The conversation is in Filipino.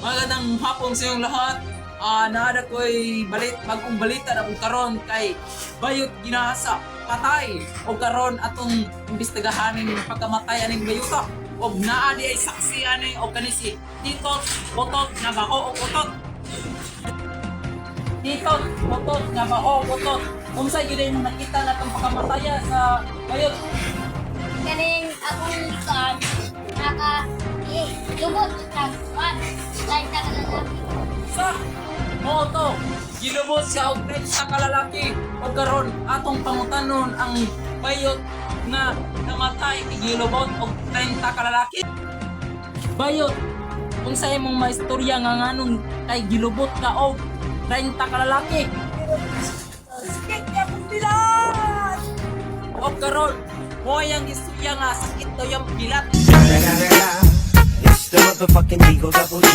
Magandang hapon sa inyong lahat. Naada ko'y bagong balita na kung karon kay bayot ginasa patay o karon atong imbestigahanin pagkamatayan ng bayuta o naadi ay saksiyan ni o kanisi titot botot nga baho o botot titot botot nga baho o botot kung sa yun mo nakita na itong pagkamataya sa bayot Kaning akong likan, lubot ng kwan. Lain ka na lalaki. sa moto gilubot siya og sa kalalaki o karon atong pangutanon ang bayot na namatay gilubot og 30 kalalaki bayot kung sa imong maistorya nga nganong kay gilubot ka og 30 kalalaki sakit ka bilat o karon mo yang istorya nga sakit daw yung bilat It's the motherfucking Eagle Double G.